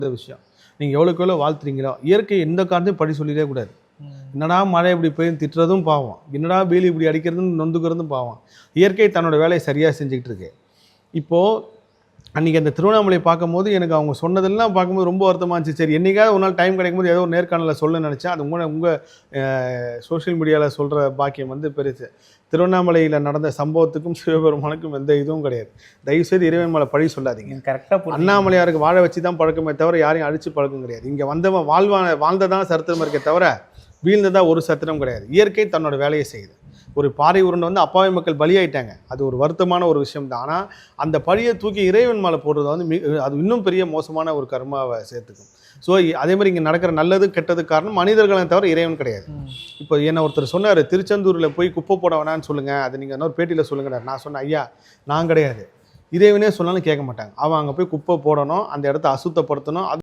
இந்த விஷயம் நீங்கள் எவ்வளோக்கு எவ்வளோ வாழ்த்துறீங்களோ இயற்கை எந்த காரணத்தையும் படி சொல்லிடவே கூடாது. என்னடா மழை இப்படி போய் திட்டுறதும் பாவம், என்னடா வெயில் இப்படி அடிக்கிறதும் நொந்துக்கிறதும் பாவம். இயற்கை தன்னோட வேலையை சரியாக செஞ்சுக்கிட்டு இருக்கு. இப்போது அன்றைக்கி அந்த திருவண்ணாமலை பார்க்கும்போது எனக்கு அவங்க சொன்னதெல்லாம் பார்க்கும்போது ரொம்ப வருத்தமாக இருந்துச்சு. சரி என்றைக்காவது ஒரு நாள் டைம் கிடைக்கும்போது ஏதோ ஒரு நேர்காணலில் சொல்ல நினச்சேன். அது உங்கள் சோஷியல் மீடியாவில் சொல்கிற பாக்கியம் வந்து பெருசு. திருவண்ணாமலையில் நடந்த சம்பவத்துக்கும் சிவபெருமானுக்கும் எந்த இதுவும் கிடையாது. தயவுசெய்து இறைவன் மேலே பழி சொல்லாதீங்க. கரெக்டாக அண்ணாமலையாருக்கு வாழ வச்சு தான் பழக்கமே தவிர யாரையும் அழிச்சு பழக்கம் கிடையாது. இங்கே வந்தவன் வாழ்ந்ததான் சரித்திரம் இருக்கே தவிர வீழ்ந்ததா ஒரு சரித்திரம் கிடையாது. இயற்கை தன்னோட வேலையை செய்யுது. ஒரு பாறை உருண்டை வந்து அப்பாவி மக்கள் பலியாயிட்டாங்க. அது ஒரு வருத்தமான ஒரு விஷயம் தான். ஆனால் அந்த பழியை தூக்கி இறைவன் மேலே போடுறது வந்து அது இன்னும் பெரிய மோசமான ஒரு கர்மாவை சேர்த்துக்கும். ஸோ அதே மாதிரி இங்கே நடக்கிற நல்லது கெட்டது காரணம் மனிதர்களை தவிர இறைவன் கிடையாது. இப்போ என்ன ஒருத்தர் சொன்னார், திருச்செந்தூரில் போய் குப்பை போட வேணான்னு சொல்லுங்கள், அது நீங்கள் இன்னொரு பேட்டியில் சொல்லுங்கிறார். நான் சொன்னேன், ஐயா நான் கிடையாது, இறைவனே சொன்னாலும் கேட்க மாட்டாங்க. அவன் அங்கே போய் குப்பை போடணும், அந்த இடத்த அசுத்தப்படுத்தணும்.